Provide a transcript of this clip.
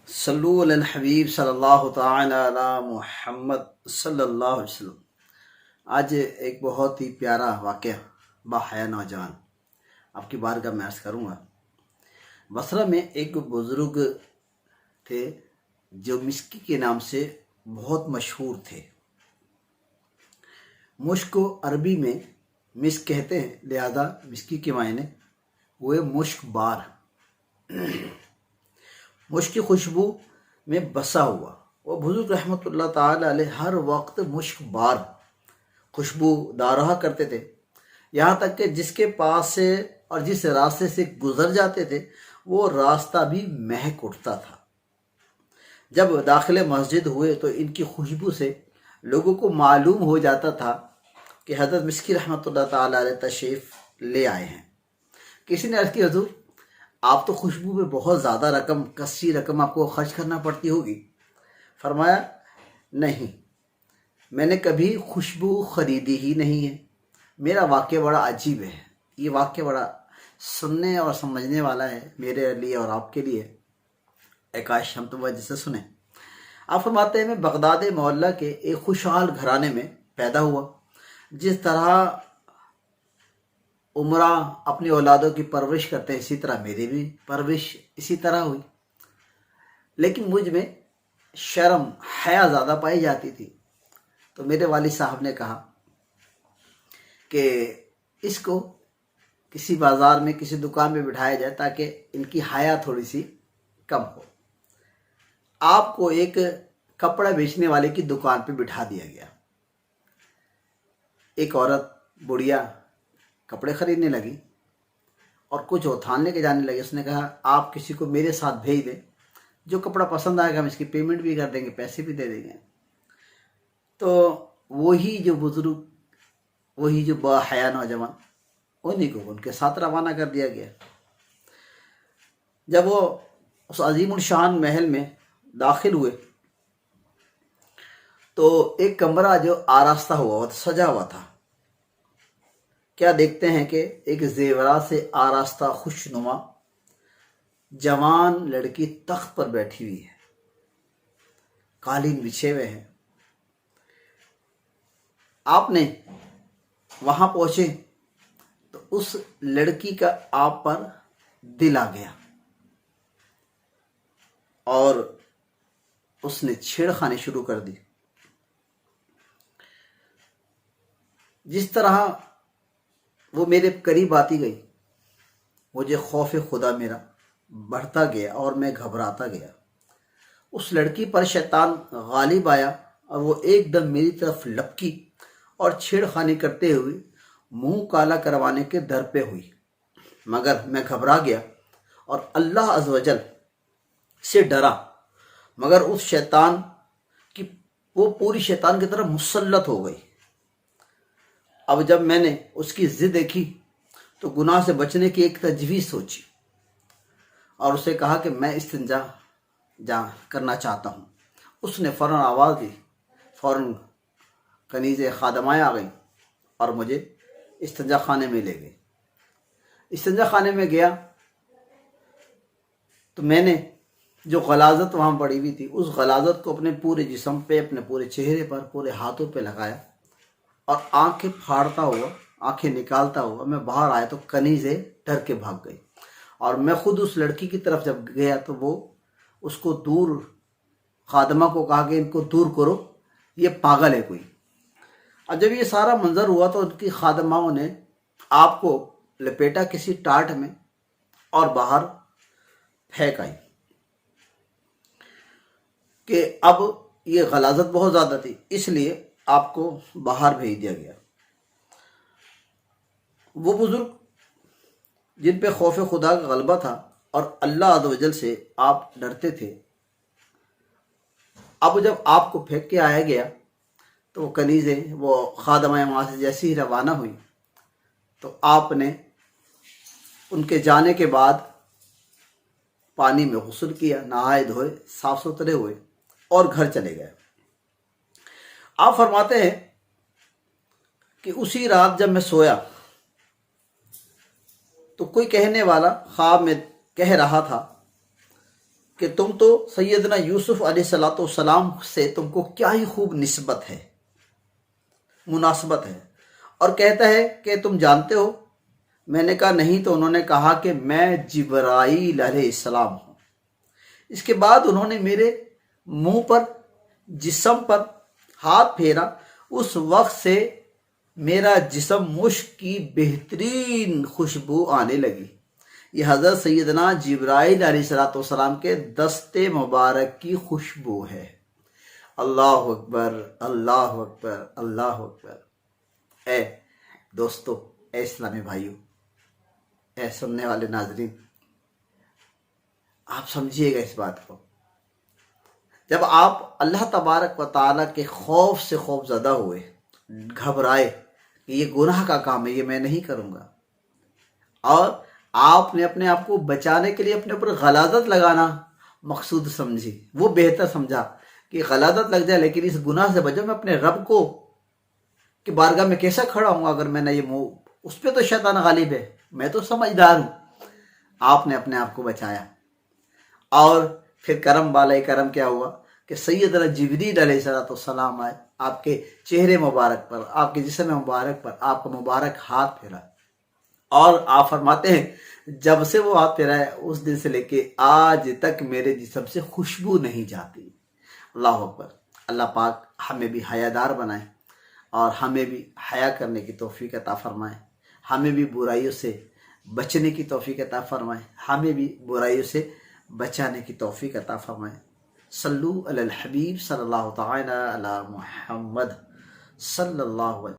صلو علی الحبیب صلی اللہ تعالی علی محمد صلی اللہ علیہ وسلم۔ آج ایک بہت ہی پیارا واقعہ باحیا نوجوان آپ کی بارگاہ میں عرض کروں گا۔ بصرہ میں ایک بزرگ تھے جو مسکی کے نام سے بہت مشہور تھے۔ مشک کو عربی میں مسک کہتے ہیں، لہذا مسکی کے معنی ہوئے مشک بار، مشک کی خوشبو میں بسا ہوا۔ وہ بزرگ رحمۃ اللہ تعالی علیہ ہر وقت مشک بار خوشبو دار رہا کرتے تھے، یہاں تک کہ جس کے پاس سے اور جس راستے سے گزر جاتے تھے وہ راستہ بھی مہک اٹھتا تھا۔ جب داخل مسجد ہوئے تو ان کی خوشبو سے لوگوں کو معلوم ہو جاتا تھا کہ حضرت مسکی رحمۃ اللہ تعالی علیہ تشریف لے آئے ہیں۔ کسی نے عرض کی، حضور آپ تو خوشبو پہ بہت زیادہ کثیر رقم آپ کو خرچ کرنا پڑتی ہوگی۔ فرمایا، نہیں، میں نے کبھی خوشبو خریدی ہی نہیں ہے۔ میرا واقعہ بڑا عجیب ہے، یہ واقعہ بڑا سننے اور سمجھنے والا ہے میرے لیے اور آپ کے لیے۔ کاش ہم توجہ سے سنیں۔ آپ فرماتے ہیں، میں بغداد معلیٰ کے ایک خوشحال گھرانے میں پیدا ہوا۔ جس طرح عمرہ اپنی اولادوں کی پرورش کرتے ہیں، اسی طرح میری بھی پرورش اسی طرح ہوئی، لیکن مجھ میں شرم حیا زیادہ پائی جاتی تھی۔ تو میرے والد صاحب نے کہا کہ اس کو کسی بازار میں کسی دکان پہ بٹھایا جائے تاکہ ان کی حیا تھوڑی سی کم ہو۔ آپ کو ایک کپڑا بیچنے والے کی دکان پہ بٹھا دیا گیا۔ ایک عورت بڑھیا کپڑے خریدنے لگی اور کچھ اوتھان لے کے جانے لگی۔ اس نے کہا، آپ کسی کو میرے ساتھ بھیج دیں، جو کپڑا پسند آئے گا ہم اس کی پیمنٹ بھی کر دیں گے، پیسے بھی دے دیں گے۔ تو وہی جو بزرگ، وہی جو باحیا نوجوان، انہیں کو ان کے ساتھ روانہ کر دیا گیا۔ جب وہ اس عظیم الشان محل میں داخل ہوئے تو ایک کمرہ جو آراستہ ہوا تھا، سجا ہوا تھا، کیا دیکھتے ہیں کہ ایک زیورات سے آراستہ خوشنما جوان لڑکی تخت پر بیٹھی ہوئی ہے، قالین بچھے ہوئے ہیں۔ آپ نے وہاں پہنچے تو اس لڑکی کا آپ پر دل آ گیا اور اس نے چھیڑ خانی شروع کر دی۔ جس طرح وہ میرے قریب آتی گئی، مجھے خوف خدا میرا بڑھتا گیا اور میں گھبراتا گیا۔ اس لڑکی پر شیطان غالب آیا اور وہ ایک دم میری طرف لپکی اور چھیڑ خانی کرتے ہوئے منہ کالا کروانے کے در پہ ہوئی، مگر میں گھبرا گیا اور اللہ عز و جل سے ڈرا، مگر اس شیطان کی وہ پوری شیطان کی طرف مسلط ہو گئی۔ اب جب میں نے اس کی ضد دیکھی تو گناہ سے بچنے کی ایک تجویز سوچی اور اسے کہا کہ میں استنجا کرنا چاہتا ہوں۔ اس نے فوراً آواز دی، فوراً کنیزیں خادمائیں آ گئیں اور مجھے استنجا خانے میں لے گئی۔ استنجا خانے میں گیا تو میں نے جو غلاظت وہاں پڑی ہوئی تھی، اس غلاظت کو اپنے پورے جسم پہ، اپنے پورے چہرے پر، پورے ہاتھوں پہ لگایا اور آنکھیں پھاڑتا ہوا، آنکھیں نکالتا ہوا میں باہر آیا تو کنیزیں ڈر کے بھاگ گئی۔ اور میں خود اس لڑکی کی طرف جب گیا تو وہ اس کو دور، خادمہ کو کہا کہ ان کو دور کرو، یہ پاگل ہے کوئی۔ اور جب یہ سارا منظر ہوا تو ان کی خادماؤں نے آپ کو لپیٹا کسی ٹاٹ میں اور باہر پھینک آئی کہ اب یہ غلاظت بہت زیادہ تھی، اس لیے آپ کو باہر بھیج دیا گیا۔ وہ بزرگ جن پہ خوف خدا کا غلبہ تھا اور اللہ عز و جل سے آپ ڈرتے تھے، اب جب آپ کو پھینک کے آیا گیا تو وہ کنیزیں، وہ خادمہ وہاں سے جیسے ہی روانہ ہوئی تو آپ نے ان کے جانے کے بعد پانی میں غسل کیا، نہائے دھوئے، صاف ستھرے ہوئے اور گھر چلے گئے۔ آپ فرماتے ہیں کہ اسی رات جب میں سویا تو کوئی کہنے والا خواب میں کہہ رہا تھا کہ تم تو سیدنا یوسف علیہ الصلوۃ والسلام سے تم کو کیا ہی خوب نسبت ہے، مناسبت ہے، اور کہتا ہے کہ تم جانتے ہو؟ میں نے کہا نہیں، تو انہوں نے کہا کہ میں جبرائیل علیہ السلام ہوں۔ اس کے بعد انہوں نے میرے منہ پر، جسم پر ہاتھ پھیرا، اس وقت سے میرا جسم مشک کی بہترین خوشبو آنے لگی۔ یہ حضرت سیدنا جبرائیل علیہ السلام کے دست مبارک کی خوشبو ہے۔ اللہ اکبر، اللہ اکبر، اللہ اکبر۔ اے دوستو، اے اسلامی بھائیو، اے سننے والے ناظرین، آپ سمجھیے گا اس بات کو۔ جب آپ اللہ تبارک و تعالیٰ کے خوف سے خوف زدہ ہوئے، گھبرائے کہ یہ گناہ کا کام ہے، یہ میں نہیں کروں گا، اور آپ نے اپنے آپ کو بچانے کے لیے اپنے اوپر غلاظت لگانا مقصود سمجھی، وہ بہتر سمجھا کہ غلاظت لگ جائے لیکن اس گناہ سے بچو، میں اپنے رب کو کہ بارگاہ میں کیسا کھڑا ہوں اگر میں نے یہ منہ، اس پہ تو شیطان غالب ہے، میں تو سمجھدار ہوں۔ آپ نے اپنے آپ کو بچایا، اور پھر کرم بالائے کرم کیا ہوا کہ سیدنا جبریل علیہ السلام آئے، آپ کے چہرے مبارک پر، آپ کے جسم مبارک پر آپ کا مبارک ہاتھ پھیرا، اور آپ فرماتے ہیں جب سے وہ ہاتھ پھیرا ہے اس دن سے لے کے آج تک میرے جسم سے خوشبو نہیں جاتی۔ اللہ اکبر۔ اللہ پاک ہمیں بھی حیادار بنائے، اور ہمیں بھی حیا کرنے کی توفیق عطا فرمائے، ہمیں بھی برائیوں سے بچنے کی توفیق عطا فرمائے، ہمیں بھی برائیوں سے بچانے کی توفیق عطا فرمائے۔ صلو علی الحبیب صلی اللہ تعالی علی محمد صلی اللہ علیہ